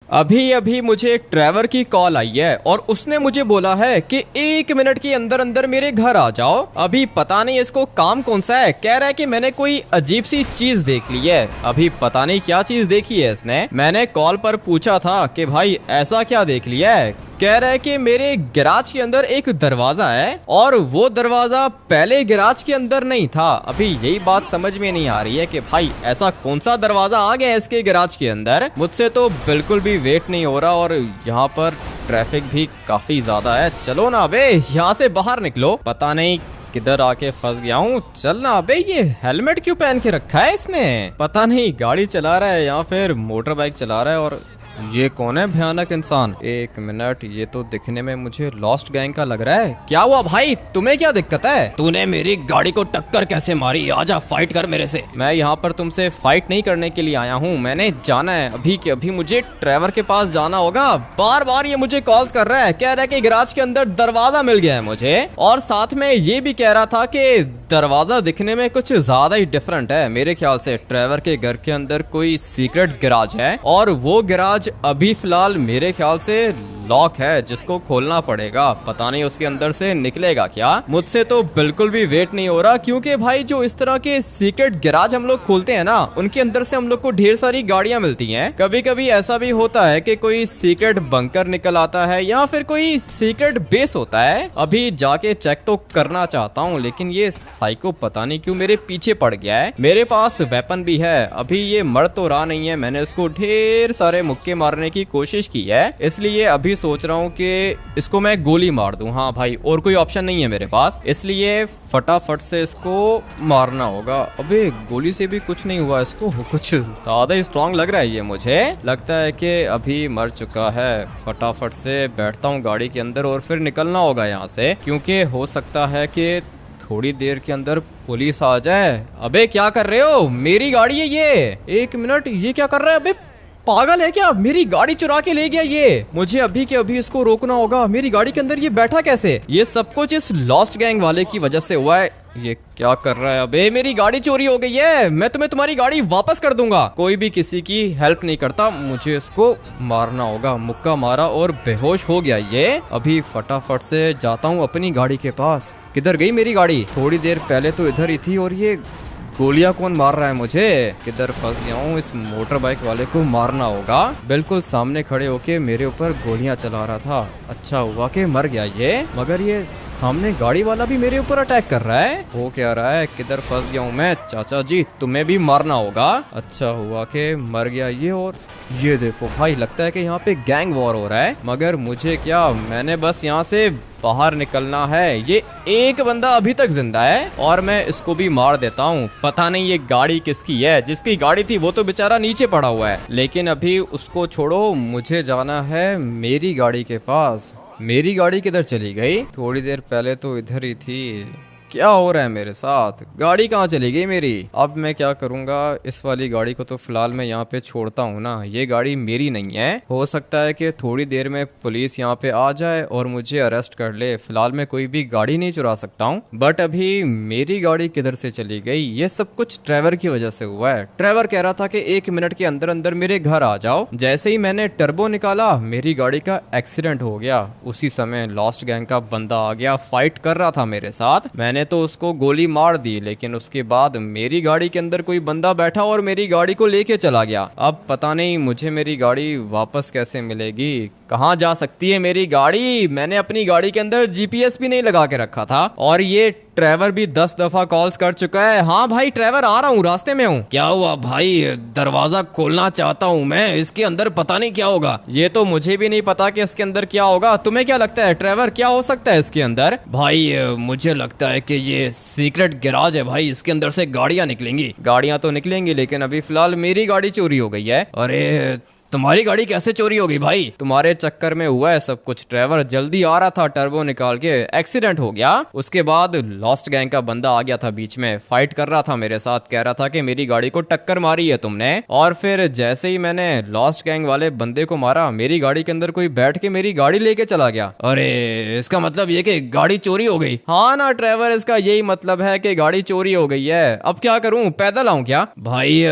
अभी अभी मुझे ट्रेवर की कॉल आई है और उसने मुझे बोला है कि 1 मिनट के अंदर अंदर मेरे घर आ जाओ। अभी पता नहीं इसको काम कौन सा है, कह रहा है कि मैंने कोई अजीब सी चीज देख ली है। अभी पता नहीं क्या चीज देखी है इसने। मैंने कॉल पर पूछा था कि भाई ऐसा क्या देख लिया है। कह रहा है कि मेरे गैराज के अंदर एक दरवाजा है और वो दरवाजा पहले गैराज के अंदर नहीं था। अभी यही बात समझ में नहीं आ रही है कि भाई ऐसा कौन सा दरवाजा आ गया है इसके गैराज के अंदर। मुझसे तो बिल्कुल भी वेट नहीं हो रहा और यहाँ पर ट्रैफिक भी काफी ज्यादा है। चलो ना अबे यहाँ से बाहर निकलो, पता नहीं किधर आके फंस गया हूँ। चल ना अबे, ये हेलमेट क्यों पहन के रखा है इसने, पता नहीं गाड़ी चला रहा है या फिर मोटर बाइक चला रहा है। और ये कौन है भयानक इंसान। 1 मिनट, ये तो दिखने में मुझे लॉस्ट गैंग का लग रहा है। क्या हुआ भाई, तुम्हें क्या दिक्कत है? तूने मेरी गाड़ी को टक्कर कैसे मारी? आजा फाइट कर मेरे से। मैं यहाँ पर तुमसे फाइट नहीं करने के लिए आया हूँ, मैंने जाना है अभी के अभी मुझे ट्रेवर के पास जाना होगा। बार बार ये मुझे कॉल्स कर रहा है, कह रहा है कि गैराज के अंदर दरवाजा मिल गया है मुझे, और साथ में ये भी कह रहा था कि दरवाजा दिखने में कुछ ज्यादा ही डिफरेंट है। मेरे ख्याल से ट्रेवर के घर के अंदर कोई सीक्रेट गैराज है और वो गैराज अभी फिलहाल मेरे ख्याल से लॉक है, जिसको खोलना पड़ेगा। पता नहीं उसके अंदर से निकलेगा क्या। मुझसे तो बिल्कुल भी वेट नहीं हो रहा, क्योंकि भाई जो इस तरह के सीक्रेट गैराज हम लोग खोलते हैं ना, उनके अंदर से हम लोग को ढेर सारी गाड़ियां मिलती हैं। कभी कभी ऐसा भी होता है कि कोई सीक्रेट बंकर निकल आता है या फिर कोई सीक्रेट बेस होता है। अभी जाके चेक तो करना चाहता हूँ, लेकिन ये साइको पता नहीं क्यों मेरे पीछे पड़ गया है। मेरे पास वेपन भी है, अभी ये मर तो रहा नहीं है। मैंने उसको ढेर सारे मुक्के मारने की कोशिश की है, इसलिए अभी सोच रहा हूँ कि इसको मैं गोली मार दूं। हाँ भाई, और कोई ऑप्शन नहीं है मेरे पास, इसलिए फटाफट से इसको मारना होगा। अबे गोली से भी कुछ नहीं हुआ, इसको कुछ ज्यादा ही स्ट्रांग लग रहा है ये। मुझे लगता है कि अभी मर चुका है। फटाफट से बैठता हूँ गाड़ी के अंदर और फिर निकलना होगा यहाँ से, क्योंकि हो सकता है कि थोड़ी देर के अंदर पुलिस आ जाए। अबे क्या कर रहे हो, मेरी गाड़ी है ये। 1 मिनट, ये क्या कर रहा है? अबे पागल है क्या, मेरी गाड़ी चुरा के ले गया ये। मुझे अभी के अभी इसको रोकना होगा। मेरी गाड़ी के अंदर ये बैठा कैसे? ये सब कुछ इस लॉस्ट गैंग वाले की वजह से हुआ है। ये क्या कर रहा है? अबे मेरी गाड़ी चोरी हो गई है, मैं तुम्हें तुम्हारी गाड़ी वापस कर दूंगा। कोई भी किसी की हेल्प नहीं करता, मुझे इसको मारना होगा। मुक्का मारा और बेहोश हो गया ये। अभी फटाफट से जाता हूँ अपनी गाड़ी के पास। किधर गई मेरी गाड़ी? थोड़ी देर पहले तो इधर ही थी, और ये गोलियां कौन मार रहा है मुझे? किधर फंस गया हूँ? इस मोटर बाइक वाले को मारना होगा। बिल्कुल सामने खड़े होके मेरे ऊपर गोलियां चला रहा था। अच्छा हुआ कि मर गया ये, मगर ये सामने गाड़ी वाला भी मेरे ऊपर अटैक कर रहा है। हो क्या रहा है? किधर फंस गया हूँ मैं? चाचा जी तुम्हें भी मारना होगा। अच्छा हुआ कि मर गया ये। और ये देखो भाई, लगता है कि यहाँ पे गैंग वॉर हो रहा है, मगर मुझे क्या, मैंने बस यहाँ से बाहर निकलना है। ये एक बंदा अभी तक जिंदा है और मैं इसको भी मार देता हूँ। पता नहीं ये गाड़ी किसकी है, जिसकी गाड़ी थी वो तो बेचारा नीचे पड़ा हुआ है। लेकिन अभी उसको छोड़ो, मुझे जाना है मेरी गाड़ी के पास। मेरी गाड़ी किधर चली गई? थोड़ी देर पहले तो इधर ही थी। क्या हो रहा है मेरे साथ? गाड़ी कहाँ चली गई मेरी? अब मैं क्या करूँगा? इस वाली गाड़ी को तो फिलहाल मैं यहाँ पे छोड़ता हूँ ना, ये गाड़ी मेरी नहीं है। हो सकता है कि थोड़ी देर में पुलिस यहाँ पे आ जाए और मुझे अरेस्ट कर ले। फिलहाल मैं कोई भी गाड़ी नहीं चुरा सकता हूँ। बट अभी मेरी गाड़ी किधर से चली गई? ये सब कुछ ट्रेवर की वजह से हुआ है। ट्रेवर कह रहा था कि 1 मिनट के अंदर अंदर मेरे घर आ जाओ। जैसे ही मैंने टर्बो निकाला, मेरी गाड़ी का एक्सीडेंट हो गया। उसी समय लॉस्ट गैंग का बंदा आ गया, फाइट कर रहा था मेरे साथ। मैंने तो उसको गोली मार दी, लेकिन उसके बाद मेरी गाड़ी के अंदर कोई बंदा बैठा और मेरी गाड़ी को लेके चला गया। अब पता नहीं मुझे मेरी गाड़ी वापस कैसे मिलेगी, कहाँ जा सकती है मेरी गाड़ी? मैंने अपनी गाड़ी के अंदर जीपीएस भी नहीं लगा के रखा था, और ये ट्रेवर भी 10 दफा कॉल्स कर चुका है। हाँ भाई ट्रेवर, आ रहा हूँ, रास्ते में हूँ। क्या हुआ भाई? दरवाजा खोलना चाहता हूँ मैं, इसके अंदर पता नहीं क्या होगा। ये तो मुझे भी नहीं पता कि इसके अंदर क्या होगा। तुम्हें क्या लगता है ट्रेवर, क्या हो सकता है इसके अंदर? भाई मुझे लगता है कि ये सीक्रेट गैराज है भाई, इसके अंदर से गाड़ियां निकलेंगी। गाड़ियां तो निकलेंगी, लेकिन अभी फिलहाल मेरी गाड़ी चोरी हो गई है। अरे तुम्हारी गाड़ी कैसे चोरी हो गई भाई? तुम्हारे चक्कर में हुआ है सब कुछ। ट्रेवर जल्दी आ रहा था टर्बो निकाल के, एक्सीडेंट हो गया। उसके बाद लॉस्ट गैंग का बंदा आ गया था बीच में, फाइट कर रहा था मेरे साथ, कह रहा था कि मेरी गाड़ी को टक्कर मारी है तुमने। और फिर जैसे ही मैंने लॉस्ट गैंग वाले बंदे को मारा, मेरी गाड़ी के अंदर कोई बैठ के मेरी गाड़ी लेके चला गया। अरे इसका मतलब ये कि गाड़ी चोरी हो गई? हाँ ना ट्रेवर, इसका यही मतलब है कि गाड़ी चोरी हो गई है। अब क्या करूं, पैदल आऊं क्या? भाई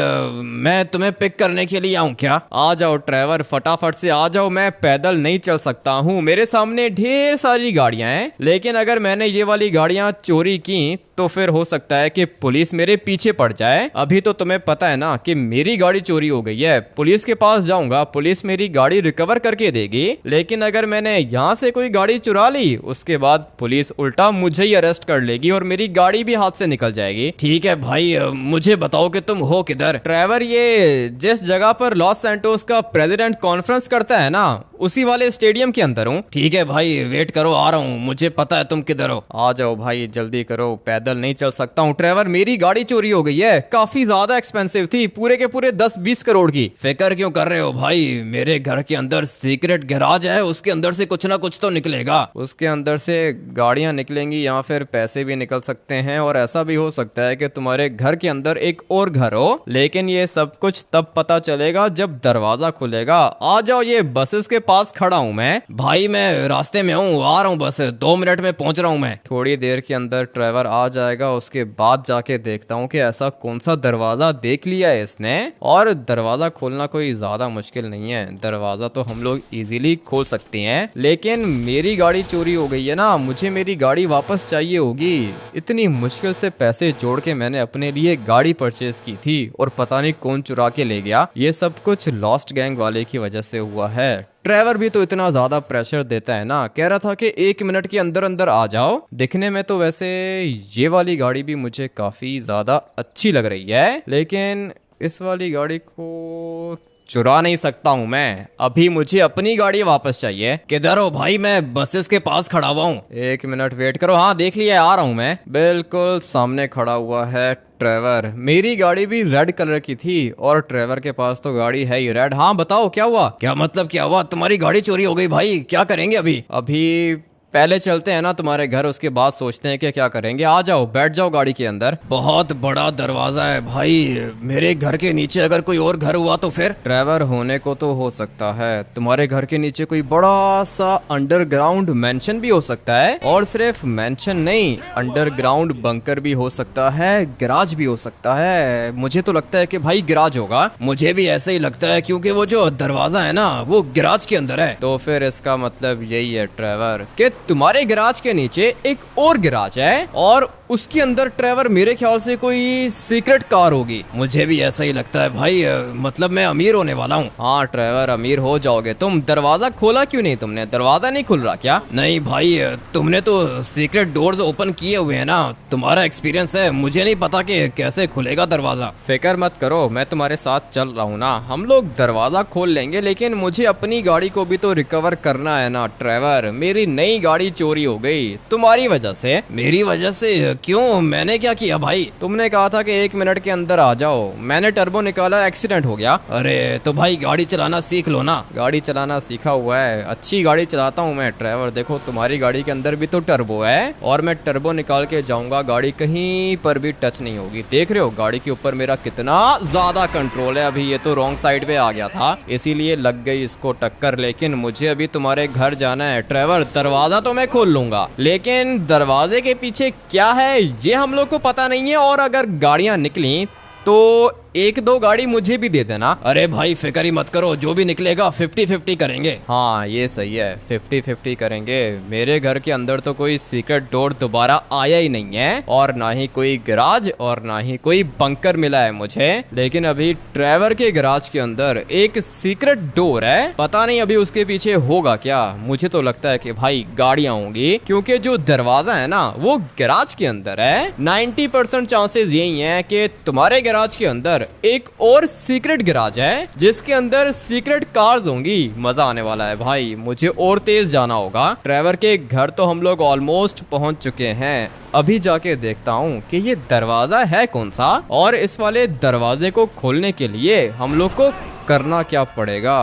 मैं तुम्हें पिक करने के लिए आऊं क्या? आ जाओ ट्रेवर, फटाफट से आ जाओ, मैं पैदल नहीं चल सकता हूँ, मेरे सामने ढेर सारी गाड़ियां हैं, लेकिन अगर मैंने ये वाली गाड़ियां चोरी की तो फिर हो सकता है कि पुलिस मेरे पीछे पड़ जाए। अभी तो तुम्हें पता है ना कि मेरी गाड़ी चोरी हो गई है, पुलिस के पास जाऊंगा, पुलिस मेरी गाड़ी रिकवर करके देगी, लेकिन अगर मैंने यहाँ से कोई गाड़ी चुरा ली उसके बाद पुलिस उल्टा मुझे ही अरेस्ट कर लेगी और मेरी गाड़ी भी हाथ से निकल जाएगी। ठीक है भाई, मुझे बताओ कि तुम हो किधर? ट्रेवर, ये जिस जगह पर लॉस सैंटोस का प्रेसिडेंट कॉन्फ्रेंस करता है ना, उसी वाले स्टेडियम के अंदर हूँ। ठीक है भाई, वेट करो, आ रहा हूँ, मुझे पता है तुम किधर हो। आ जाओ भाई, जल्दी करो, पैदल नहीं चल सकता हूँ। ट्रेवर, मेरी गाड़ी चोरी हो गई है, काफी ज्यादा एक्सपेंसिव थी, पूरे के पूरे 10-20 करोड़ की। फिक्र क्यों कर रहे हो भाई, मेरे घर के अंदर सीक्रेट गैराज है, उसके अंदर से कुछ ना कुछ तो निकलेगा। उसके अंदर से गाड़ियां निकलेंगी या फिर पैसे भी निकल सकते हैं, और ऐसा भी हो सकता है कि तुम्हारे घर के अंदर एक और घर हो, लेकिन ये सब कुछ तब पता चलेगा जब दरवाजा खुलेगा। आ जाओ, ये बसेस के पास खड़ा हूँ मैं। भाई मैं रास्ते में हूँ, आ रहा हूँ, बस 2 मिनट में पहुंच रहा हूँ मैं। थोड़ी देर के अंदर ट्रेवर आ जाएगा, उसके बाद जाके देखता हूँ कि ऐसा कौन सा दरवाजा देख लिया है इसने। और दरवाजा खोलना कोई ज्यादा मुश्किल नहीं है, दरवाजा तो हम लोग इजीली खोल सकते हैं, लेकिन मेरी गाड़ी चोरी हो गई है ना, मुझे मेरी गाड़ी वापस चाहिए होगी। इतनी मुश्किल से पैसे जोड़ के मैंने अपने लिए गाड़ी परचेज की थी और पता नहीं कौन चुरा के ले गया। ये सब कुछ लॉस्ट गैंग वाले की वजह से हुआ है। ट्रेवर भी तो इतना ज्यादा प्रेशर देता है ना, कह रहा था कि 1 मिनट के अंदर अंदर आ जाओ। दिखने में तो वैसे ये वाली गाड़ी भी मुझे काफी ज्यादा अच्छी लग रही है, लेकिन इस वाली गाड़ी को चुरा नहीं सकता हूँ मैं, अभी मुझे अपनी गाड़ी वापस चाहिए। किधर हो भाई, मैं बसेस के पास खड़ा हुआ हूँ। 1 मिनट वेट करो, हाँ देख लिया, आ रहा हूँ मैं। बिल्कुल सामने खड़ा हुआ है ट्रेवर। मेरी गाड़ी भी रेड कलर की थी और ट्रेवर के पास तो गाड़ी है ही रेड। हाँ बताओ क्या हुआ? क्या मतलब क्या हुआ? तुम्हारी गाड़ी चोरी हो गई भाई, क्या करेंगे अभी? अभी पहले चलते हैं ना तुम्हारे घर, उसके बाद सोचते हैं कि क्या करेंगे। आ जाओ, बैठ जाओ गाड़ी के अंदर। बहुत बड़ा दरवाजा है भाई, मेरे घर के नीचे अगर कोई और घर हुआ तो फिर? ट्रेवर, होने को तो हो सकता है, तुम्हारे घर के नीचे कोई बड़ा सा अंडरग्राउंड मेंशन भी हो सकता है, और सिर्फ मेंशन नहीं, अंडरग्राउंड बंकर भी हो सकता है, गैराज भी हो सकता है। मुझे तो लगता है कि भाई गैराज होगा। मुझे भी ऐसे ही लगता है, क्योंकि वो जो दरवाजा है ना वो गैराज के अंदर है। तो फिर इसका मतलब यही है ट्रेवर कि तुम्हारे गैराज के नीचे एक और गैराज है, और उसके अंदर ट्रेवर मेरे ख्याल से कोई सीक्रेट कार होगी। मुझे भी ऐसा ही लगता है भाई, मतलब मैं अमीर होने वाला हूँ। हाँ ट्रेवर, अमीर हो जाओगे तुम। दरवाजा खोला क्यों नहीं तुमने? दरवाजा नहीं खुल रहा क्या? नहीं भाई, तुमने तो सीक्रेट डोर्स ओपन किए हुए हैं ना, तुम्हारा एक्सपीरियंस है, मुझे नहीं पता कि कैसे खुलेगा दरवाजा। फिक्र मत करो, मैं तुम्हारे साथ चल रहा हूँ ना, हम लोग दरवाजा खोल लेंगे, लेकिन मुझे अपनी गाड़ी को भी तो रिकवर करना है ना ट्रेवर। मेरी नई गाड़ी चोरी हो गई तुम्हारी वजह से। मेरी वजह से? क्यों, मैंने क्या किया भाई? तुमने कहा था कि 1 मिनट के अंदर आ जाओ, मैंने टर्बो निकाला, एक्सीडेंट हो गया। अरे तो भाई गाड़ी चलाना सीख लो ना। गाड़ी चलाना सीखा हुआ है, अच्छी गाड़ी चलाता हूँ मैं ट्रेवर। देखो तुम्हारी गाड़ी के अंदर भी तो टर्बो है, और मैं टर्बो निकाल के जाऊंगा, गाड़ी कहीं पर भी टच नहीं होगी। देख रहे हो गाड़ी के ऊपर मेरा कितना ज्यादा कंट्रोल है। अभी ये तो रॉन्ग साइड पे आ गया था, इसीलिए लग गई इसको टक्कर, लेकिन मुझे अभी तुम्हारे घर जाना है ट्रेवर। दरवाजा तो मैं खोल लूंगा, लेकिन दरवाजे के पीछे क्या है ये हम लोग को पता नहीं है, और अगर गाड़ियां निकली तो 1-2 गाड़ी मुझे भी दे देना। अरे भाई फिक्र ही मत करो, जो भी निकलेगा 50-50 करेंगे। हाँ ये सही है, 50-50 करेंगे। मेरे घर के अंदर तो कोई सीक्रेट डोर दोबारा आया ही नहीं है, और ना ही कोई गैराज, और ना ही कोई बंकर मिला है मुझे। लेकिन अभी ट्रेवर के गैराज के अंदर एक सीक्रेट डोर है, पता नहीं अभी उसके पीछे होगा क्या। मुझे तो लगता है कि भाई गाड़ियां होंगी, क्योंकि जो दरवाजा है ना वो गैराज के अंदर है। 90% चांसेस यही है कि तुम्हारे गैराज के अंदर एक और सीक्रेट गैराज है, जिसके अंदर सीक्रेट कार्स होंगी। मजा आने वाला है भाई, मुझे और तेज जाना होगा। ट्रेवर के घर तो हम लोग ऑलमोस्ट पहुंच चुके हैं, अभी जाके देखता हूँ कि ये दरवाजा है कौन सा, और इस वाले दरवाजे को खोलने के लिए हम लोग को करना क्या पड़ेगा।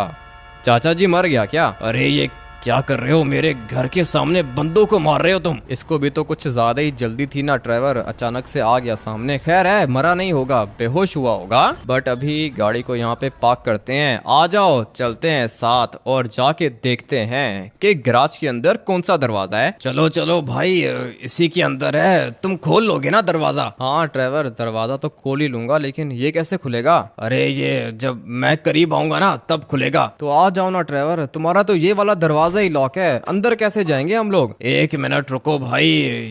चाचा जी मर गया क्या? अरे ये क्या कर रहे हो? मेरे घर के सामने बंदों को मार रहे हो तुम। इसको भी तो कुछ ज्यादा ही जल्दी थी ना ट्रेवर, अचानक से आ गया सामने। खैर है, मरा नहीं होगा, बेहोश हुआ होगा। बट अभी गाड़ी को यहाँ पे पार्क करते हैं। आ जाओ चलते हैं साथ और जाके देखते हैं कि गैराज के अंदर कौन सा दरवाजा है। चलो चलो भाई, इसी के अंदर है। तुम खोल लोगे ना दरवाजा? हाँ ट्रेवर, दरवाजा तो खोल ही लूंगा, लेकिन ये कैसे खुलेगा? अरे ये जब मैं करीब आऊंगा ना तब खुलेगा। तो आ जाओ ना ट्रेवर, तुम्हारा तो ये वाला दरवाजा ही लॉक है, अंदर कैसे जाएंगे हम लोग? एक मिनट रुको भाई,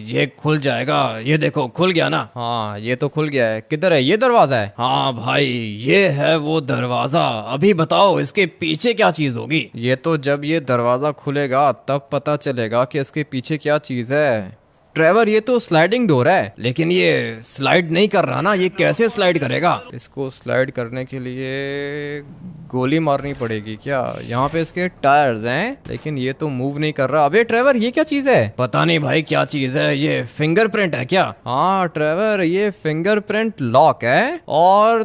ये खुल जाएगा। ये देखो खुल गया ना। हाँ ये तो खुल गया है। किधर है? ये दरवाजा है? हाँ भाई ये है वो दरवाजा। अभी बताओ इसके पीछे क्या चीज होगी? ये तो जब ये दरवाजा खुलेगा तब पता चलेगा कि इसके पीछे क्या चीज है। ट्रेवर ये तो स्लाइडिंग डोर है, लेकिन ये स्लाइड नहीं कर रहा ना। ये कैसे स्लाइड करेगा? इसको स्लाइड करने के लिए गोली मारनी पड़ेगी क्या? यहाँ पे इसके टायर्स हैं, लेकिन ये तो मूव नहीं कर रहा। अबे ट्रेवर ये क्या चीज है? पता नहीं भाई क्या चीज है। ये फिंगरप्रिंट है क्या? हाँ ट्रेवर, ये फिंगरप्रिंट लॉक है। और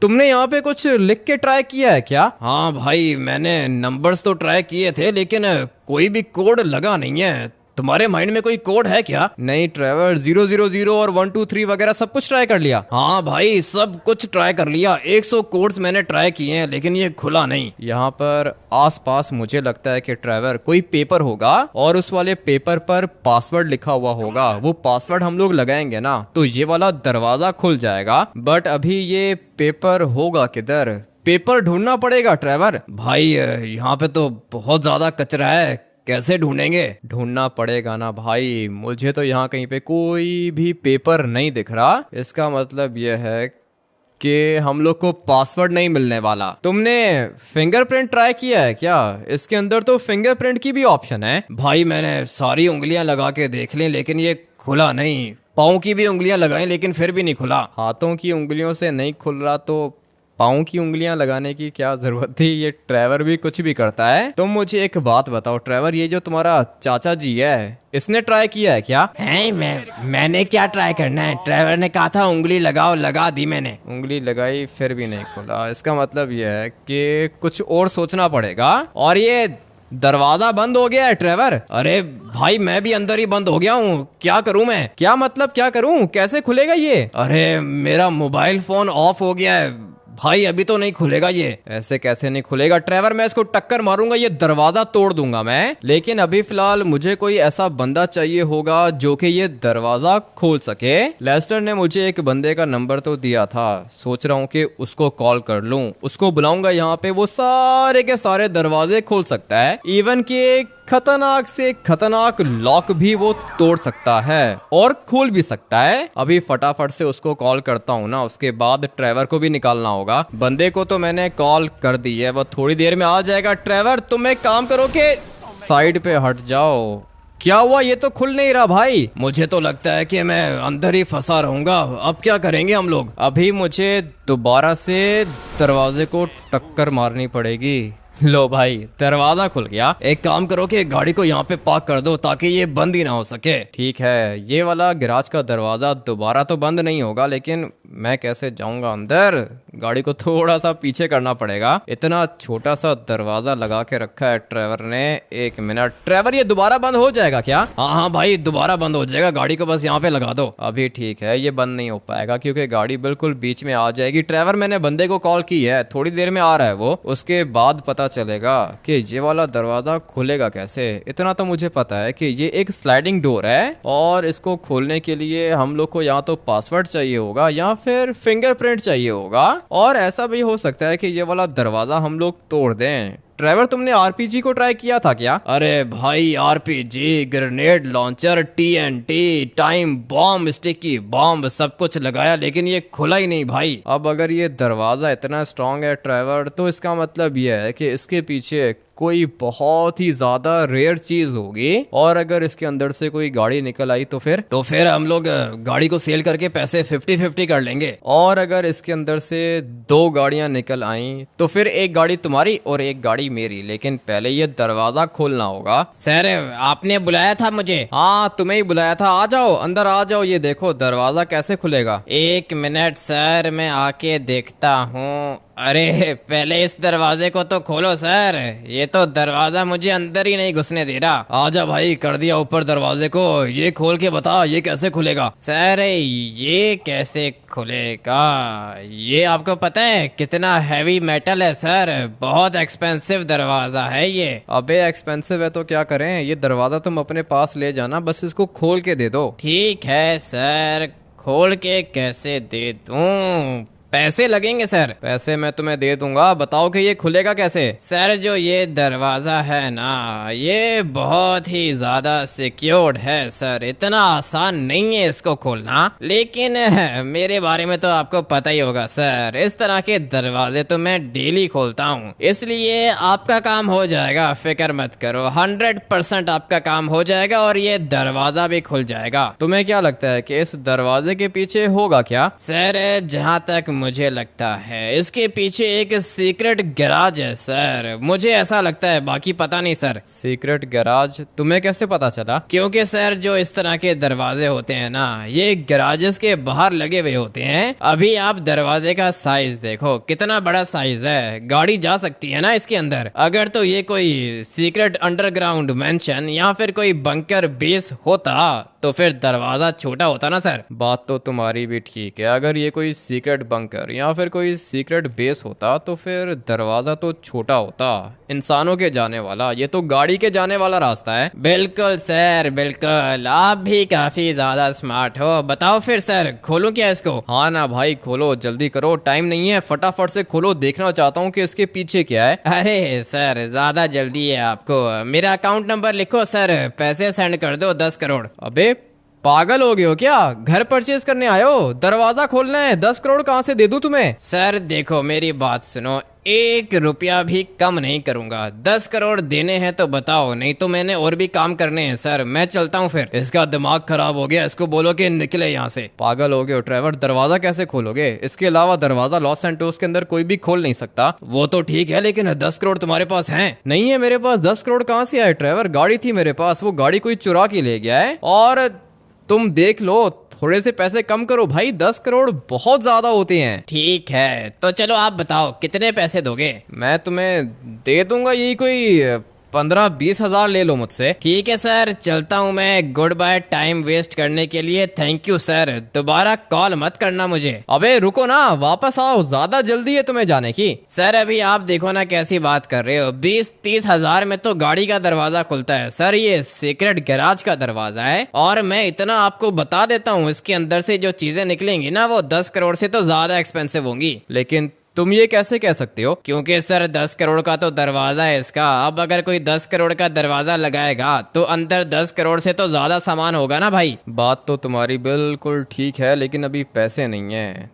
तुमने यहाँ पे कुछ लिख के ट्राई किया है क्या? हाँ भाई मैंने नंबर्स तो ट्राई किए थे, लेकिन कोई भी कोड लगा नहीं है। तुम्हारे माइंड में कोई कोड है क्या? नहीं ट्रेवर, 000 और 123 वगैरह सब कुछ ट्राई कर लिया। हाँ भाई सब कुछ ट्राई कर लिया। 100 कोड्स मैंने ट्राई किए हैं, लेकिन ये खुला नहीं। यहाँ पर आसपास मुझे लगता है कि ट्रेवर कोई पेपर होगा और उस वाले पेपर पर पासवर्ड लिखा हुआ होगा। वो पासवर्ड हम लोग लगाएंगे ना तो ये वाला दरवाजा खुल जाएगा। बट अभी ये पेपर होगा किधर? पेपर ढूंढना पड़ेगा ट्रेवर। भाई यहाँ पे तो बहुत ज्यादा कचरा है, कैसे ढूंढेंगे? ढूंढना पड़ेगा ना भाई। मुझे तो यहाँ कहीं पे कोई भी पेपर नहीं दिख रहा। इसका मतलब यह है कि हम लोग को पासवर्ड नहीं मिलने वाला। तुमने फिंगरप्रिंट ट्राई किया है क्या? इसके अंदर तो फिंगरप्रिंट की भी ऑप्शन है। भाई मैंने सारी उंगलियां लगा के देख ली, लेकिन ये खुला नहीं। पाँव की भी उंगलियां लगाई, लेकिन फिर भी नहीं खुला। हाथों की उंगलियों से नहीं खुल रहा तो पाँव की उंगलियां लगाने की क्या जरूरत थी? ये ट्रेवर भी कुछ भी करता है। तुम मुझे एक बात बताओ ट्रेवर, ये जो तुम्हारा चाचा जी है, इसने ट्राई किया है क्या? है मैंने क्या ट्राई करना है? ट्रेवर ने कहा था उंगली लगाओ, लगा दी मैंने। उंगली लगाई फिर भी नहीं खुला। इसका मतलब ये है कि कुछ और सोचना पड़ेगा। और ये दरवाजा बंद हो गया है ट्रेवर। अरे भाई मैं भी अंदर ही बंद हो गया हूँ, क्या करूँ मैं? क्या मतलब क्या करूँ? कैसे खुलेगा ये? अरे मेरा मोबाइल फोन ऑफ हो गया है भाई, अभी तो नहीं खुलेगा ये। ऐसे कैसे नहीं खुलेगा ट्रेवर? मैं इसको टक्कर मारूंगा, ये दरवाजा तोड़ दूंगा मैं। लेकिन अभी फिलहाल मुझे कोई ऐसा बंदा चाहिए होगा जो कि ये दरवाजा खोल सके। लेस्टर ने मुझे एक बंदे का नंबर तो दिया था, सोच रहा हूँ कि उसको कॉल कर लूं। उसको बुलाऊंगा यहाँ पे, वो सारे के सारे दरवाजे खोल सकता है। इवन कि खतरनाक से खतरनाक लॉक भी वो तोड़ सकता है और खोल भी सकता है। अभी फटाफट से उसको कॉल करता हूँ ना, उसके बाद ट्रेवर को भी निकालना होगा। बंदे को तो मैंने कॉल कर दी है, वो थोड़ी देर में आ जाएगा। ट्रेवर तुम एक काम करो कि साइड पे हट जाओ। क्या हुआ? ये तो खुल नहीं रहा भाई। मुझे तो लगता है कि मैं अंदर ही फंसा रहूंगा। अब क्या करेंगे हम लोग? अभी मुझे दोबारा से दरवाजे को टक्कर मारनी पड़ेगी। लो भाई दरवाजा खुल गया। एक काम करो कि गाड़ी को यहाँ पे पार्क कर दो ताकि ये बंद ही ना हो सके। ठीक है, ये वाला गैराज का दरवाजा दोबारा तो बंद नहीं होगा, लेकिन मैं कैसे जाऊंगा अंदर? गाड़ी को थोड़ा सा पीछे करना पड़ेगा। इतना छोटा सा दरवाजा लगा के रखा है ट्रेवर ने। एक मिनट ट्रेवर, ये दोबारा बंद हो जाएगा क्या? हाँ भाई दोबारा बंद हो जाएगा, गाड़ी को बस यहाँ पे लगा दो। अभी ठीक है, ये बंद नहीं हो पाएगा क्योंकि गाड़ी बिल्कुल बीच में आ जाएगी। ट्रेवर मैंने बंदे को कॉल की है, थोड़ी देर में आ रहा है वो। उसके बाद पता चलेगा कि ये वाला दरवाजा खुलेगा कैसे। इतना तो मुझे पता है कि ये एक स्लाइडिंग डोर है और इसको खोलने के लिए हम लोग को या तो पासवर्ड चाहिए होगा या फिर फिंगरप्रिंट चाहिए होगा। और ऐसा भी हो सकता है कि ये वाला दरवाजा हम लोग तोड़ दें। ट्रेवर तुमने आरपीजी को ट्राई किया था क्या? अरे भाई RPG, grenade launcher, TNT, time bomb, sticky bomb सब कुछ लगाया, लेकिन ये खुला ही नहीं भाई। अब अगर ये दरवाजा इतना स्ट्रांग है ट्रेवर, तो इसका मतलब ये है कि इसके पीछे कोई बहुत ही ज्यादा रेयर चीज होगी। और अगर इसके अंदर से कोई गाड़ी निकल आई तो फिर हम लोग गाड़ी को सेल करके पैसे 50-50 कर लेंगे। और अगर इसके अंदर से 2 गाड़ियां निकल आई तो फिर एक गाड़ी तुम्हारी और एक गाड़ी मेरी। लेकिन पहले ये दरवाजा खोलना होगा। सर आपने बुलाया था मुझे? हाँ तुम्हें ही बुलाया था। आ जाओ अंदर आ जाओ। ये देखो दरवाजा कैसे खुलेगा। 1 मिनट सर, मैं आके देखता हूँ। अरे पहले इस दरवाजे को तो खोलो सर, ये तो दरवाजा मुझे अंदर ही नहीं घुसने दे रहा। आजा भाई, कर दिया ऊपर दरवाजे को, ये खोल के बता ये कैसे खुलेगा। सर ये कैसे खुलेगा? ये आपको पता है कितना हैवी मेटल है सर, बहुत एक्सपेंसिव दरवाजा है ये। अबे एक्सपेंसिव है तो क्या करें, ये दरवाजा तुम अपने पास ले जाना, बस इसको खोल के दे दो। ठीक है सर, खोल के कैसे दे दूं? पैसे लगेंगे सर। पैसे मैं तुम्हें दे दूंगा, बताओ कि ये खुलेगा कैसे। सर जो ये दरवाज़ा है ना, ये बहुत ही ज़्यादा सिक्योर्ड है सर, इतना आसान नहीं है इसको खोलना। लेकिन मेरे बारे में तो आपको पता ही होगा सर, इस तरह के दरवाजे तो मैं डेली खोलता हूँ, इसलिए आपका काम हो जाएगा, फिक्र मत करो। 100% आपका काम हो जाएगा और ये दरवाज़ा भी खुल जाएगा। तुम्हें क्या लगता है कि इस दरवाजे के पीछे होगा क्या? सर जहाँ तक मुझे लगता है इसके पीछे एक सीक्रेट गैराज है सर, मुझे ऐसा लगता है, बाकी पता नहीं सर। Secret garage? तुम्हें कैसे पता चला? क्योंकि सर जो इस तरह के दरवाजे होते हैं ना, ये गैराजेस के बाहर लगे हुए होते हैं। अभी आप दरवाजे का साइज देखो, कितना बड़ा साइज है, गाड़ी जा सकती है ना इसके अंदर। अगर तो ये कोई सीक्रेट अंडरग्राउंड मेंशन या फिर कोई बंकर बेस होता तो फिर दरवाजा छोटा होता ना सर। बात तो तुम्हारी भी ठीक है, अगर ये कोई सीक्रेट बंकर या फिर कोई सीक्रेट बेस होता तो फिर दरवाजा तो छोटा होता, इंसानों के जाने वाला, ये तो गाड़ी के जाने वाला रास्ता है। बिल्कुल सर बिल्कुल, आप भी काफी ज्यादा स्मार्ट हो। बताओ फिर सर, खोलूं क्या इसको? हाँ ना भाई, खोलो, जल्दी करो, टाइम नहीं है, फटाफट से खोलो, देखना चाहता हूँ कि इसके पीछे क्या है। अरे सर ज्यादा जल्दी है आपको, मेरा अकाउंट नंबर लिखो सर, पैसे सेंड कर दो 10 करोड़। अबे पागल हो गए हो क्या? घर परचेज करने आए हो, दरवाजा खोलना है, 10 करोड़ कहाँ से दे दूं तुम्हें? सर देखो मेरी बात सुनो, 1 रुपया भी कम नहीं करूंगा। 10 करोड़ देने हैं तो बताओ, नहीं तो मैंने और भी काम करने हैं सर, मैं चलता हूँ फिर। इसका दिमाग खराब हो गया, इसको बोलो कि निकले यहाँ से। पागल हो गए हो ट्रेवर, दरवाजा कैसे खोलोगे? इसके अलावा दरवाजा लॉस सैंटोस के अंदर कोई भी खोल नहीं सकता। वो तो ठीक है, लेकिन 10 करोड़ तुम्हारे पास हैं? नहीं है मेरे पास। 10 करोड़ कहाँ से आए ट्रेवर? गाड़ी थी मेरे पास, वो गाड़ी कोई चुरा के ले गया है। और तुम देख लो, थोड़े से पैसे कम करो भाई, 10 करोड़ बहुत ज्यादा होते हैं। ठीक है तो चलो आप बताओ कितने पैसे दोगे? मैं तुम्हें दे दूंगा यही कोई 15-20 हजार ले लो मुझसे। ठीक है सर, चलता हूँ मैं, गुड बाय। टाइम वेस्ट करने के लिए थैंक यू सर, दोबारा कॉल मत करना मुझे। अबे रुको ना, वापस आओ, ज्यादा जल्दी है तुम्हें जाने की। सर अभी आप देखो ना कैसी बात कर रहे हो, 20-30 हजार में तो गाड़ी का दरवाजा खुलता है सर, ये सीक्रेट गैराज का दरवाजा है। और मैं इतना आपको बता देता हूँ, इसके अंदर से जो चीजें निकलेंगी ना वो 10 करोड़ से तो ज्यादा एक्सपेंसिव होंगी। लेकिन तुम ये कैसे कह सकते हो? क्योंकि सर 10 करोड़ का तो दरवाजा है इसका। अब अगर कोई 10 करोड़ का दरवाजा लगाएगा तो अंदर 10 करोड़ से तो ज्यादा सामान होगा ना भाई। बात तो तुम्हारी बिल्कुल ठीक है, लेकिन अभी पैसे नहीं है।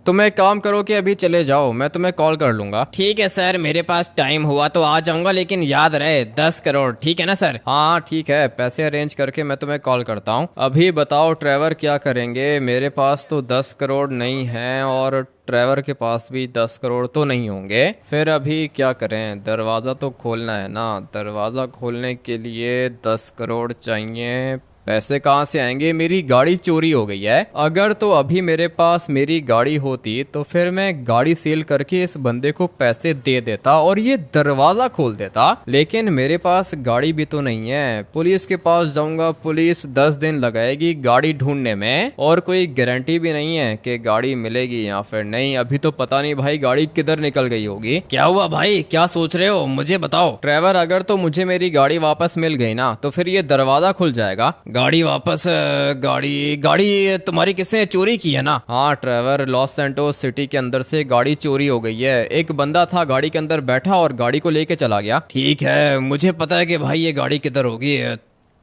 तुम एक काम करो कि अभी चले जाओ, मैं तुम्हें कॉल कर लूंगा। ठीक है सर, मेरे पास टाइम हुआ तो आ जाऊंगा, लेकिन याद रहे 10 करोड़, ठीक है ना सर? हाँ ठीक है, पैसे अरेंज करके मैं तुम्हें कॉल करता हूँ। अभी बताओ ट्रेवर क्या करेंगे? मेरे पास तो 10 करोड़ नहीं है और ट्रेवर के पास भी 10 करोड़ तो नहीं होंगे। फिर अभी क्या करें? दरवाज़ा तो खोलना है ना, दरवाज़ा खोलने के लिए 10 करोड़ चाहिए। पैसे कहाँ से आएंगे? मेरी गाड़ी चोरी हो गई है। अगर तो अभी मेरे पास मेरी गाड़ी होती तो फिर मैं गाड़ी सेल करके इस बंदे को पैसे दे देता और ये दरवाजा खोल देता, लेकिन मेरे पास गाड़ी भी तो नहीं है। पुलिस के पास जाऊंगा, पुलिस 10 दिन लगाएगी गाड़ी ढूंढने में और कोई गारंटी भी नहीं है कि गाड़ी मिलेगी या फिर नहीं। अभी तो पता नहीं भाई गाड़ी किधर निकल गई होगी। क्या हुआ भाई, क्या सोच रहे हो, मुझे बताओ। ड्राइवर अगर तो मुझे मेरी गाड़ी वापस मिल गई ना तो फिर ये दरवाजा खुल जाएगा। गाड़ी वापस? गाड़ी तुम्हारी किसने चोरी की है ना? हाँ ड्राइवर, लॉस सैंटोस सिटी के अंदर से गाड़ी चोरी हो गई है। एक बंदा था गाड़ी के अंदर बैठा और गाड़ी को लेके चला गया। ठीक है, मुझे पता है कि भाई ये गाड़ी किधर होगी,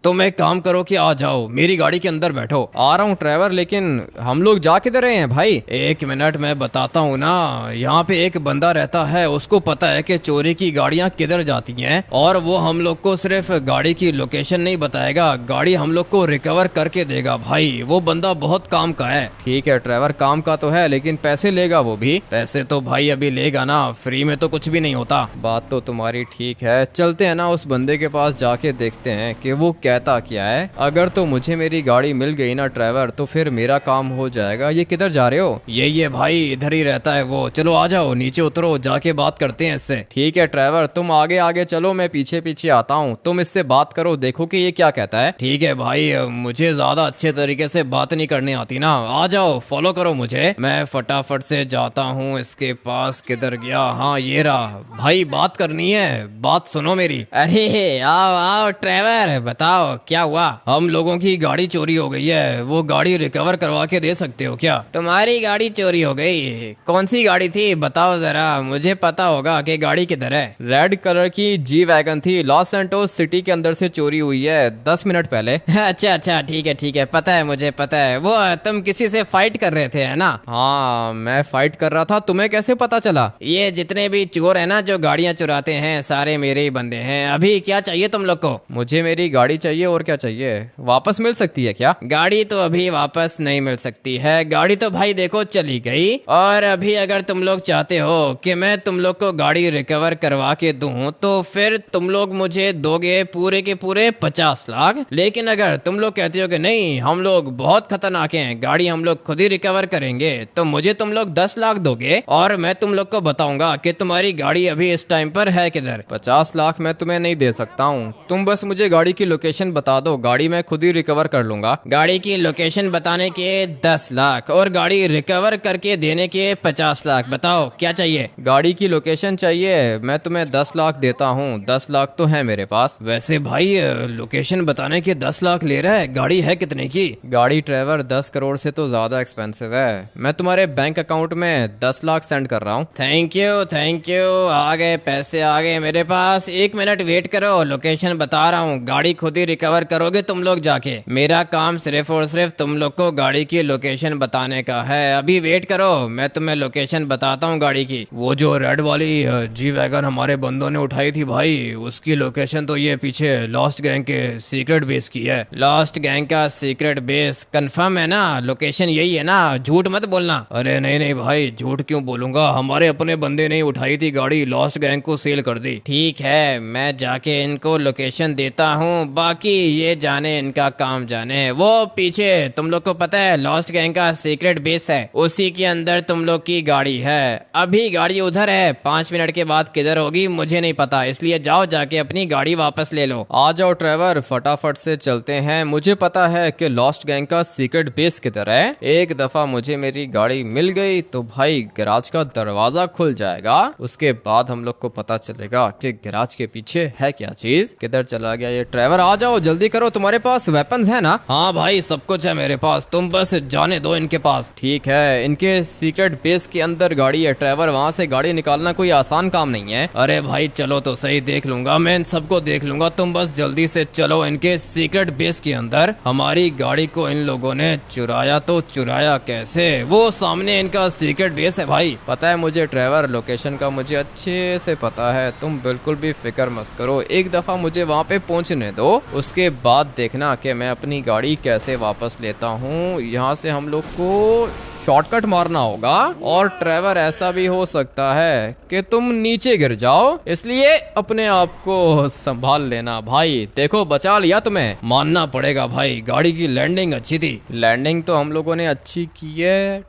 तुम एक काम करो कि आ जाओ मेरी गाड़ी के अंदर बैठो। आ रहा हूँ ड्राइवर, लेकिन हम लोग जा किधर रहे हैं भाई? 1 मिनट मैं बताता हूँ ना। यहाँ पे एक बंदा रहता है, उसको पता है कि चोरी की गाड़ियाँ किधर जाती हैं और वो हम लोग को सिर्फ गाड़ी की लोकेशन नहीं बताएगा, गाड़ी हम लोग को रिकवर करके देगा। भाई वो बंदा बहुत काम का है। ठीक है ड्राइवर, काम का तो है, लेकिन पैसे लेगा वो भी? पैसे तो भाई अभी लेगा ना, फ्री में तो कुछ भी नहीं होता। बात तो तुम्हारी ठीक है, चलते हैं ना उस बंदे के पास जाके देखते हैं कि वो कहता क्या है। अगर तो मुझे मेरी गाड़ी मिल गई ना ट्रेवर, तो फिर मेरा काम हो जाएगा। ये किधर जा रहे हो? ये भाई इधर ही रहता है वो। चलो आ जाओ, नीचे उतरो, जाके बात करते हैं इससे। ठीक है ट्रेवर, तुम आगे आगे चलो, मैं पीछे पीछे आता हूँ। तुम इससे बात करो, देखो कि ये क्या कहता है। ठीक है भाई, मुझे ज्यादा अच्छे तरीके से बात नहीं करनी आती ना। आ जाओ, फॉलो करो मुझे। मैं फटाफट से जाता हूँ इसके पास। किधर गया? हाँ ये रहा। भाई बात करनी है, बात सुनो मेरी। अरे आओ आओ ट्रेवर, बताओ क्या हुआ? हम लोगों की गाड़ी चोरी हो गई है, वो गाड़ी रिकवर करवा के दे सकते हो क्या? तुम्हारी गाड़ी चोरी हो गई? कौन सी गाड़ी थी बताओ जरा, मुझे पता होगा कि गाड़ी किधर है। रेड कलर की जी वैगन थी, लॉस सैंटोस सिटी के अंदर से चोरी हुई है 10 मिनट पहले। अच्छा, ठीक है, पता है, मुझे पता है। वो तुम किसी से फाइट कर रहे थे है ना? हाँ मैं फाइट कर रहा था। तुम्हें कैसे पता चला? ये जितने भी चोर है ना जो गाड़ियां चुराते हैं, सारे मेरे ही बंदे हैं। अभी क्या चाहिए तुम लोग को? मुझे मेरी गाड़ी चाहिए। और क्या चाहिए? वापस मिल सकती है क्या? गाड़ी तो अभी वापस नहीं मिल सकती है। गाड़ी तो भाई देखो चली गई। और अभी अगर तुम लोग चाहते हो कि मैं तुम लोग को गाड़ी रिकवर करवा के दूं, तो फिर तुम लोग मुझे दोगे पूरे के पूरे 50 लाख। लेकिन अगर तुम लोग कहते हो कि नहीं, हम लोग बहुत खतरनाक हैं, गाड़ी हम लोग खुद ही रिकवर करेंगे, तो मुझे तुम लोग 10 लाख दोगे और मैं तुम लोग को बताऊंगा कि तुम्हारी गाड़ी अभी इस टाइम पर है किधर। 50 लाख मैं तुम्हें नहीं दे सकता हूँ। तुम बस मुझे गाड़ी की लोकेशन बता दो, गाड़ी मैं खुद ही रिकवर कर लूंगा। गाड़ी की लोकेशन बताने के 10 लाख और गाड़ी रिकवर करके देने के 50 लाख। बताओ क्या चाहिए? गाड़ी की लोकेशन चाहिए। मैं तुम्हें 10 लाख देता हूँ। 10 लाख तो है मेरे पास। वैसे भाई लोकेशन बताने के 10 लाख ले रहा है, गाड़ी है कितने की? गाड़ी ट्रेवर 10 करोड़ से तो ज्यादा एक्सपेंसिव है। मैं तुम्हारे बैंक अकाउंट में 10 लाख सेंड कर रहा हूँ। थैंक यू, आ गए पैसे, आ गए मेरे पास। 1 मिनट वेट करो, लोकेशन बता रहा हूँ। गाड़ी खुद ही रिकवर करोगे तुम लोग जाके। मेरा काम सिर्फ और सिर्फ तुम लोग को गाड़ी की लोकेशन बताने का है। अभी वेट करो, मैं तुम्हें लोकेशन बताता हूँ गाड़ी की। वो जो रेड वाली जी वैगन हमारे बंदों ने उठाई थी भाई, उसकी लोकेशन तो ये पीछे लॉस्ट गैंग के सीक्रेट बेस की है। लॉस्ट गैंग का सीक्रेट बेस कंफर्म है ना? लोकेशन यही है ना? झूठ मत बोलना। अरे नहीं भाई, झूठ क्यों बोलूंगा? हमारे अपने बंदे ने उठाई थी गाड़ी, लॉस्ट गैंग को सेल कर दी। ठीक है, मैं जाके इनको लोकेशन देता हूँ, बाकी ये जाने, इनका काम जाने। वो पीछे तुम लोग को पता है लॉस्ट गैंग का सीक्रेट बेस है, उसी के अंदर तुम लोग की गाड़ी है। अभी गाड़ी उधर है, 5 मिनट के बाद किधर होगी मुझे नहीं पता, इसलिए जाओ जाके अपनी गाड़ी वापस ले लो। आ जाओ ट्रेवर, फटाफट से चलते हैं। मुझे पता है कि लॉस्ट गैंग का सीक्रेट बेस किधर है। एक दफा मुझे मेरी गाड़ी मिल गई तो भाई गैराज का दरवाजा खुल जाएगा। उसके बाद हम लोग को पता चलेगा कि गैराज के पीछे है क्या चीज। किधर चला गया ये ट्रेवर? आ जाओ, जल्दी करो, तुम्हारे पास वेपन्स है ना? हाँ भाई, सब कुछ है मेरे पास, तुम बस जाने दो इनके पास। ठीक है, इनके सीक्रेट बेस के अंदर गाड़ी है ट्रेवर, वहाँ से गाड़ी निकालना कोई आसान काम नहीं है। अरे भाई चलो तो सही, देख लूंगा मैं, इन सबको देख लूंगा। तुम बस जल्दी से चलो इनके सीक्रेट बेस के अंदर। हमारी गाड़ी को इन लोगों ने चुराया, तो चुराया कैसे? वो सामने इनका सीक्रेट बेस है भाई। पता है मुझे ट्रेवर, लोकेशन का मुझे अच्छे से पता है, तुम बिल्कुल भी फिक्र मत करो। एक दफा मुझे वहाँ पे पहुँचने दो, उसके बाद देखना कि मैं अपनी गाड़ी कैसे वापस लेता हूँ। यहाँ से हम लोग को शॉर्टकट मारना होगा। और ट्रेवर, ऐसा भी हो सकता है कि तुम नीचे गिर जाओ, इसलिए अपने आप को संभाल लेना भाई। देखो बचा लिया तुम्हें। मानना पड़ेगा भाई, गाड़ी की लैंडिंग अच्छी थी। लैंडिंग तो हम लोगों ने अच्छी की है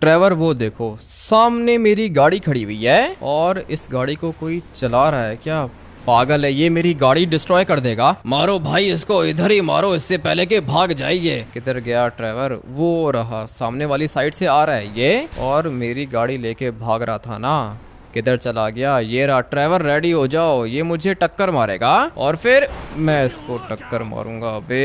ट्रेवर। वो देखो सामने मेरी गाड़ी खड़ी हुई है और इस गाड़ी को कोई चला रहा है क्या? पागल है ये, मेरी गाड़ी डिस्ट्रॉय कर देगा। मारो भाई इसको, इधर ही मारो, इससे पहले कि भाग जाइए। किधर गया ट्रेवर? वो रहा, सामने वाली साइड से आ रहा है ये, और मेरी गाड़ी लेके भाग रहा था ना। किधर चला गया? ये रहा। ट्रेवर रेडी हो जाओ, ये मुझे टक्कर मारेगा और फिर मैं इसको टक्कर मारूंगा। बे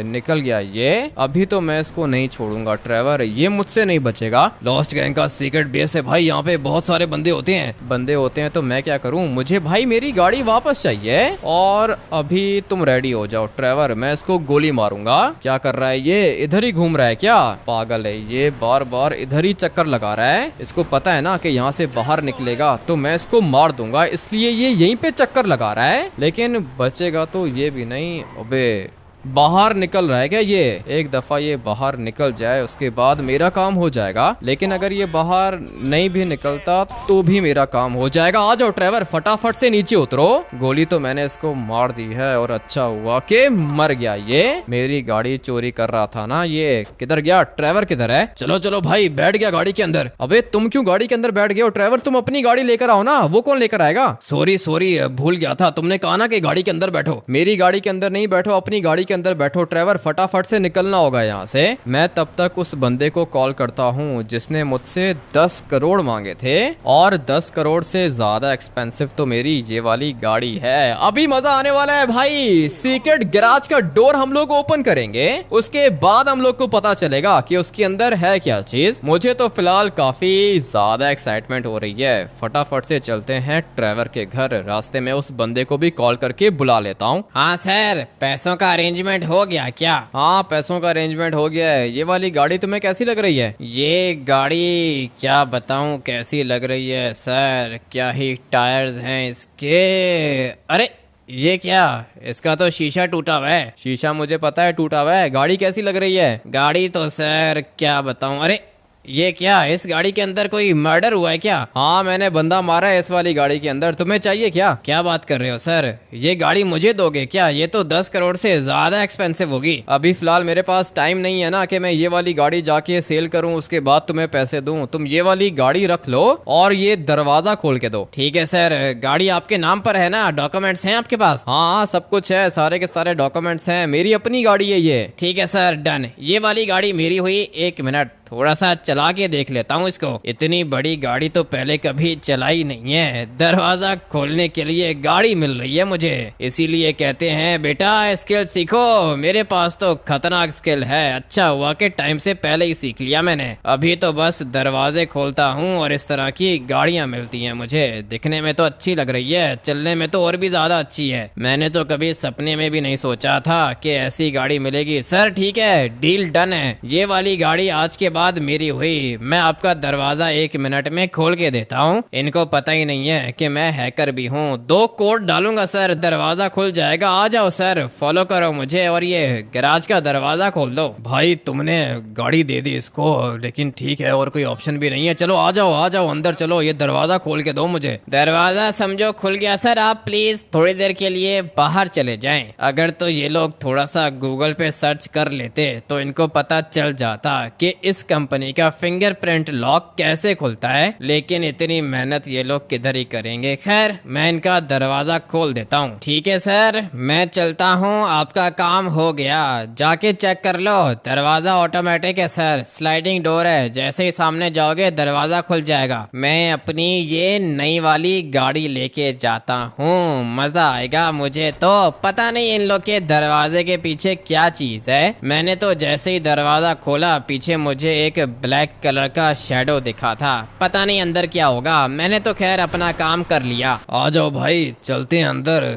निकल गया ये। अभी तो मैं इसको नहीं छोड़ूंगा ट्रेवर, ये मुझसे नहीं बचेगा। लॉस्ट गैंग का सीक्रेट बेस है भाई, यहाँ पे बहुत सारे बंदे होते हैं। बंदे होते हैं तो मैं क्या करूं? मुझे भाई मेरी गाड़ी वापस चाहिए। और अभी तुम रेडी हो जाओ ट्रेवर, मैं इसको गोली मारूंगा। क्या कर रहा है ये? इधर ही घूम रहा है क्या? पागल है ये, बार बार इधर ही चक्कर लगा रहा है। इसको पता है ना कि यहाँ से बाहर निकलेगा तो मैं इसको मार दूंगा, इसलिए ये यहीं पे चक्कर लगा रहा है। लेकिन बचेगा तो ये भी नहीं। अबे बाहर निकल रहा है क्या ये? एक दफा ये बाहर निकल जाए उसके बाद मेरा काम हो जाएगा, लेकिन अगर ये बाहर नहीं भी निकलता तो भी मेरा काम हो जाएगा। आ जाओ ट्रेवर, फटाफट से नीचे उतरो। गोली तो मैंने इसको मार दी है और अच्छा हुआ कि मर गया। ये मेरी गाड़ी चोरी कर रहा था ना। ये किधर गया? ट्रेवर किधर है? चलो चलो भाई, बैठ गया गाड़ी के अंदर। अबे तुम क्यों गाड़ी के अंदर बैठ गए हो? ट्रेवर तुम अपनी गाड़ी लेकर आओ ना, वो कौन लेकर आएगा? सॉरी सॉरी, भूल गया था, तुमने कहा ना कि गाड़ी के अंदर बैठो। मेरी गाड़ी के अंदर नहीं बैठो, अपनी गाड़ी के अंदर बैठो। ट्रेवर फटाफट से निकलना होगा यहाँ से। मैं तब तक उस बंदे को कॉल करता हूँ जिसने मुझसे 10 करोड़ मांगे थे, और 10 करोड़ से ज्यादा एक्सपेंसिव तो मेरी ये वाली गाड़ी है। अभी मजा आने वाला है भाई। सीक्रेट गैराज का डोर हम लोग ओपन करेंगे, उसके बाद हम लोग को पता चलेगा कि उसके अंदर है क्या चीज। मुझे तो फिलहाल काफी ज्यादा एक्साइटमेंट हो रही है। फटाफट से चलते हैं ट्रेवर के घर। रास्ते में उस बंदे को भी कॉल करके बुला लेता हूँ। हाँ सर, पैसों का अरेंजमेंट हो गया क्या? हाँ पैसों का अरेंजमेंट हो गया है। ये वाली गाड़ी तुम्हें कैसी लग रही है? ये गाड़ी क्या बताऊं कैसी लग रही है सर, क्या ही टायर्स हैं इसके। अरे ये क्या, इसका तो शीशा टूटा हुआ है। शीशा मुझे पता है टूटा हुआ है। गाड़ी कैसी लग रही है? गाड़ी तो सर क्या बताऊं। अरे ये क्या, इस गाड़ी के अंदर कोई मर्डर हुआ है क्या? हाँ मैंने बंदा मारा है इस वाली गाड़ी के अंदर। तुम्हें चाहिए क्या? क्या बात कर रहे हो सर, ये गाड़ी मुझे दोगे क्या? ये तो 10 करोड़ से ज्यादा एक्सपेंसिव होगी। अभी फिलहाल मेरे पास टाइम नहीं है ना कि मैं ये वाली गाड़ी जाके सेल करूं उसके बाद तुम्हें पैसे दूं। तुम ये वाली गाड़ी रख लो और ये दरवाजा खोल के दो। ठीक है सर, गाड़ी आपके नाम पर है ना? डॉक्यूमेंट्स हैं आपके पास? हाँ सब कुछ है, सारे के सारे डॉक्यूमेंट्स हैं, मेरी अपनी गाड़ी है ये। ठीक है सर, डन। ये वाली गाड़ी मेरी हुई। 1 मिनट, थोड़ा सा चला के देख लेता हूँ इसको। इतनी बड़ी गाड़ी तो पहले कभी चलाई नहीं है। दरवाजा खोलने के लिए गाड़ी मिल रही है मुझे, इसीलिए कहते हैं बेटा स्किल सीखो। मेरे पास तो खतरनाक स्किल है। अच्छा हुआ कि टाइम से पहले ही सीख लिया मैंने। अभी तो बस दरवाजे खोलता हूँ और इस तरह की गाड़ियाँ मिलती हैं मुझे। दिखने में तो अच्छी लग रही है, चलने में तो और भी ज्यादा अच्छी है। मैंने तो कभी सपने में भी नहीं सोचा था कि ऐसी गाड़ी मिलेगी। सर ठीक है, डील डन है। ये वाली गाड़ी आज के बाद मेरी हुई। मैं आपका दरवाजा 1 मिनट में खोल के देता हूँ। इनको पता ही नहीं है कि मैं हैकर भी हूँ। 2 कोड डालूंगा सर, दरवाजा खुल जाएगा। आ जाओ सर, फॉलो करो मुझे और ये गैराज का दरवाजा खोल दो। भाई तुमने गाड़ी दे दी इसको, लेकिन ठीक है और कोई ऑप्शन भी नहीं है। चलो आ जाओ अंदर चलो, ये दरवाजा खोल के दो मुझे। दरवाजा समझो खुल गया सर। आप प्लीज थोड़ी देर के लिए बाहर चले जाएं। अगर तो ये लोग थोड़ा सा गूगल पे सर्च कर लेते तो इनको पता चल जाता कि इस कंपनी का फिंगरप्रिंट लॉक कैसे खुलता है, लेकिन इतनी मेहनत ये लोग किधर ही करेंगे। खैर मैं इनका दरवाजा खोल देता हूँ। ठीक है सर, मैं चलता हूँ, आपका काम हो गया। जाके चेक कर लो, दरवाजा ऑटोमेटिक है सर, स्लाइडिंग डोर है। जैसे ही सामने जाओगे दरवाजा खुल जाएगा। मैं अपनी ये नई वाली गाड़ी लेके जाता हूँ, मजा आएगा मुझे तो। पता नहीं इन लोग के दरवाजे के पीछे क्या चीज है। मैंने तो जैसे ही दरवाजा खोला पीछे मुझे एक ब्लैक कलर का शैडो दिखा था। पता नहीं अंदर क्या होगा। मैंने तो खैर अपना काम कर लिया। आ जाओ भाई, चलते हैं अंदर,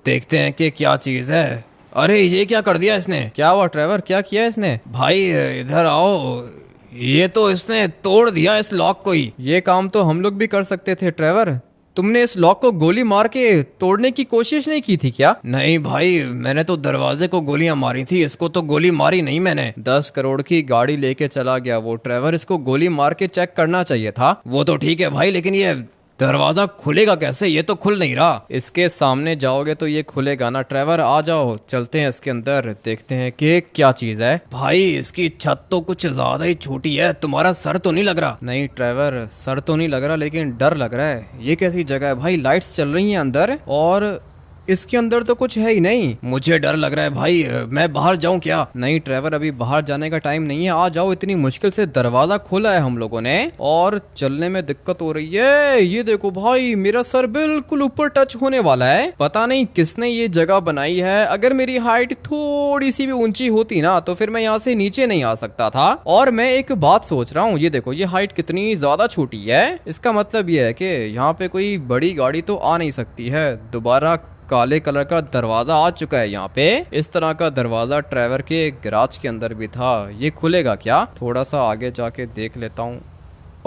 देखते हैं कि क्या चीज है। अरे ये क्या कर दिया इसने? क्या हुआ ट्रेवर, क्या किया इसने? भाई इधर आओ, ये तो इसने तोड़ दिया इस लॉक को ही। ये काम तो हम लोग भी कर सकते थे ट्रेवर। तुमने इस लॉक को गोली मार के तोड़ने की कोशिश नहीं की थी क्या? नहीं भाई, मैंने तो दरवाजे को गोलियां मारी थी, इसको तो गोली मारी नहीं मैंने। 10 करोड़ की गाड़ी लेके चला गया वो ट्रेवर, इसको गोली मार के चेक करना चाहिए था। वो तो ठीक है भाई, लेकिन ये दरवाजा खुलेगा कैसे? ये तो खुल नहीं रहा। इसके सामने जाओगे तो ये खुलेगा ना ट्रेवर। आ जाओ चलते हैं इसके अंदर, देखते हैं कि क्या चीज है। भाई इसकी छत तो कुछ ज्यादा ही छोटी है, तुम्हारा सर तो नहीं लग रहा? नहीं ट्रेवर, सर तो नहीं लग रहा लेकिन डर लग रहा है। ये कैसी जगह है भाई? लाइट्स चल रही हैं अंदर और इसके अंदर तो कुछ है ही नहीं। मुझे डर लग रहा है भाई, मैं बाहर जाऊं क्या? नहीं ट्रेवर, अभी बाहर जाने का टाइम नहीं है। आ जाओ, इतनी मुश्किल से दरवाजा खोला है हम लोगों ने और चलने में दिक्कत हो रही है। ये देखो भाई, मेरा सर बिल्कुल ऊपर टच होने वाला है। पता नहीं किसने ये जगह बनाई है। अगर मेरी हाइट थोड़ी सी भी ऊंची होती ना तो फिर मैं यहाँ से नीचे नहीं आ सकता था। और मैं एक बात सोच रहा हूँ, ये देखो ये हाइट कितनी ज्यादा छोटी है। इसका मतलब ये है कि यहाँ पे कोई बड़ी गाड़ी तो आ नहीं सकती है। दोबारा काले कलर का दरवाजा आ चुका है यहाँ पे। इस तरह का दरवाजा ट्रेवर के गैराज के अंदर भी था। ये खुलेगा क्या? थोड़ा सा आगे जाके देख लेता हूँ।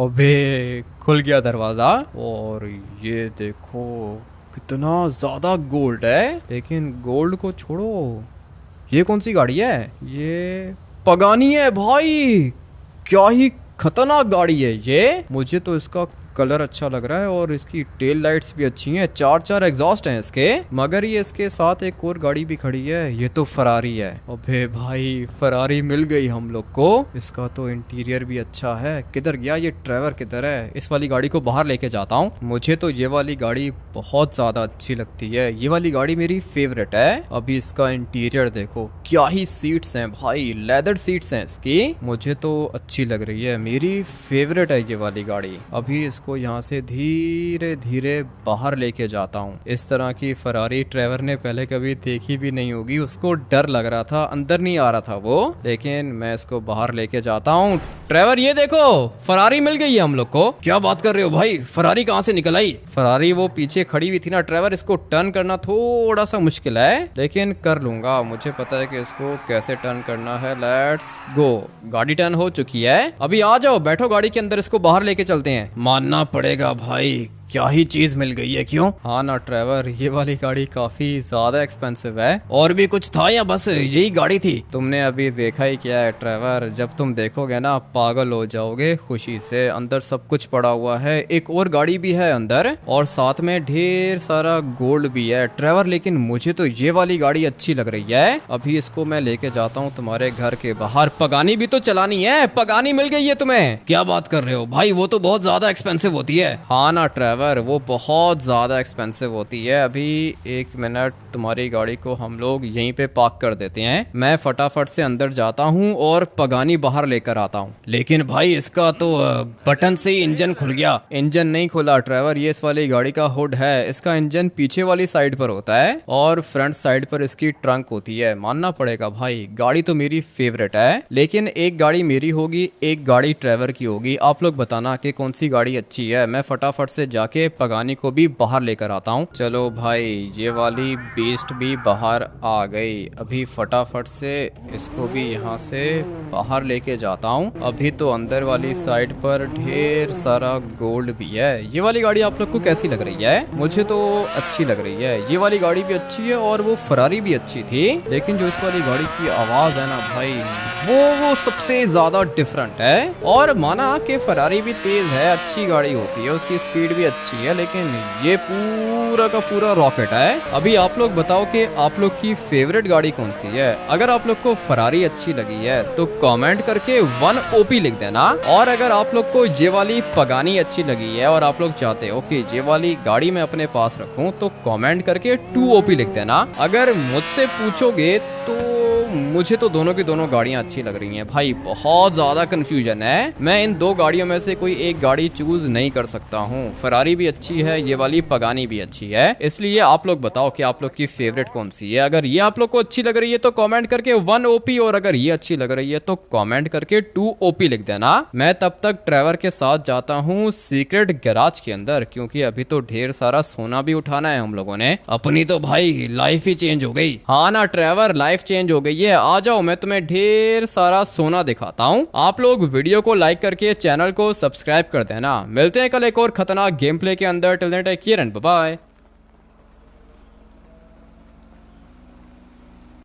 अबे खुल गया दरवाजा। और ये देखो कितना ज्यादा गोल्ड है। लेकिन गोल्ड को छोड़ो, ये कौन सी गाड़ी है? ये पगानी है भाई। क्या ही खतरनाक गाड़ी है ये। मुझे तो इसका कलर अच्छा लग रहा है और इसकी टेल लाइट्स भी अच्छी हैं। 4 एग्जॉस्ट हैं इसके। मगर ये इसके साथ एक और गाड़ी भी खड़ी है, ये तो फरारी है। अबे भाई फरारी मिल गई हम लोग को। इसका तो इंटीरियर भी अच्छा है। किधर गया ये ट्रेवर, किधर है? इस वाली गाड़ी को बाहर लेके जाता हूँ। मुझे तो ये वाली गाड़ी बहुत ज्यादा अच्छी लगती है। ये वाली गाड़ी मेरी फेवरेट है। अभी इसका इंटीरियर देखो, क्या ही सीट्स हैं भाई, लेदर सीट्स हैं इसकी। मुझे तो अच्छी लग रही है, मेरी फेवरेट है ये वाली गाड़ी। अभी को यहाँ से धीरे धीरे बाहर लेके जाता हूँ। इस तरह की फरारी ट्रेवर ने पहले कभी देखी भी नहीं होगी। उसको डर लग रहा था, अंदर नहीं आ रहा था वो, लेकिन मैं इसको बाहर लेके जाता हूँ। ट्रेवर ये देखो, फरारी मिल गई है हम लोग को। क्या बात कर रहे हो भाई, फरारी कहाँ से निकल आई? फरारी वो पीछे खड़ी हुई थी ना ट्रेवर, इसको टर्न करना थोड़ा सा मुश्किल है, लेकिन कर लूंगा। मुझे पता है कि इसको कैसे टर्न करना है। Let's go. गाड़ी टर्न हो चुकी है। अभी आ जाओ, बैठो गाड़ी के अंदर, इसको बाहर लेके चलते हैं। मानना पड़ेगा भाई, क्या ही चीज मिल गई है। क्यों? हाँ ना ट्रेवर, ये वाली गाड़ी काफी ज्यादा एक्सपेंसिव है। और भी कुछ था या बस यही गाड़ी थी? तुमने अभी देखा ही क्या है ट्रेवर, जब तुम देखोगे ना पागल हो जाओगे खुशी से। अंदर सब कुछ पड़ा हुआ है, एक और गाड़ी भी है अंदर, और साथ में ढेर सारा गोल्ड भी है ट्रेवर। लेकिन मुझे तो ये वाली गाड़ी अच्छी लग रही है। अभी इसको मैं लेके जाता हूँ तुम्हारे घर के बाहर। पगानी भी तो चलानी है। पगानी मिल गई है तुम्हें? क्या बात कर रहे हो भाई, वो तो बहुत ज्यादा एक्सपेंसिव होती है। हाँ ना ट्रेवर, वो बहुत ज्यादा एक्सपेंसिव होती है। अभी 1 मिनट, तुम्हारी गाड़ी को हम लोग यहीं पे पार्क कर देते हैं। मैं फटाफट से अंदर जाता हूँ और पगानी बाहर लेकर आता हूँ। लेकिन भाई इसका तो बटन से ही इंजन खुल गया। इंजन नहीं खुला ट्रेवर, ये इस वाली गाड़ी का हुड है। इसका इंजन पीछे वाली साइड पर होता है और फ्रंट साइड पर इसकी ट्रंक होती है। मानना पड़ेगा भाई, गाड़ी तो मेरी फेवरेट है। लेकिन एक गाड़ी मेरी होगी, एक गाड़ी ट्रेवर की होगी। आप लोग बताना कि कौन सी गाड़ी अच्छी है। मैं फटाफट से जाके पगानी को भी बाहर लेकर आता हूँ। चलो भाई, ये वाली बीस्ट भी बाहर आ गई। अभी फटाफट से इसको भी यहाँ से बाहर लेके जाता हूँ। अभी तो अंदर वाली साइड पर ढेर सारा गोल्ड भी है। ये वाली गाड़ी आप लोग को कैसी लग रही है? मुझे तो अच्छी लग रही है। ये वाली गाड़ी भी अच्छी है और वो फरारी भी अच्छी थी। लेकिन जो इस वाली गाड़ी की आवाज है ना भाई, वो सबसे ज्यादा डिफरेंट है। और माना कि फरारी भी तेज है, अच्छी गाड़ी होती है, उसकी स्पीड भी अच्छी है, लेकिन ये पूरा का पूरा रॉकेट है। अभी आप लोग बताओ कि आप लोग की फेवरेट गाड़ी कौन सी है। अगर आप लोग को फरारी अच्छी लगी है तो कमेंट करके 1 OP लिख देना। और अगर आप लोग को ये वाली पगानी अच्छी लगी है और आप लोग चाहते हो कि ये वाली गाड़ी मैं अपने पास रखूं, तो कमेंट करके 2 OP लिख देना। अगर मुझसे पूछोगे तो मुझे तो दोनों की दोनों गाड़ियां अच्छी लग रही हैं भाई। बहुत ज्यादा कंफ्यूजन है। मैं इन 2 गाड़ियों में से कोई एक गाड़ी चूज नहीं कर सकता हूँ। फरारी भी अच्छी है, ये वाली पगानी भी अच्छी है। इसलिए आप लोग बताओ कि आप लोग की फेवरेट कौन सी है। अगर ये आप लोग को अच्छी लग रही है तो कमेंट करके 1 OP, और अगर ये अच्छी लग रही है तो कमेंट करके 2 OP लिख देना। मैं तब तक ट्रेवर के साथ जाता हूँ सीक्रेट गैराज के अंदर, क्योंकि अभी तो ढेर सारा सोना भी उठाना है हम लोगों ने। अपनी तो भाई लाइफ ही चेंज हो गई। हाँ ना ट्रेवर, लाइफ चेंज हो गई है। आ जाओ, मैं तुम्हें ढेर सारा सोना दिखाता हूँ। आप लोग वीडियो को लाइक करके चैनल को सब्सक्राइब कर देना। मिलते हैं कल एक और खतरनाक गेम प्ले के अंदर। Till then take care and bye bye.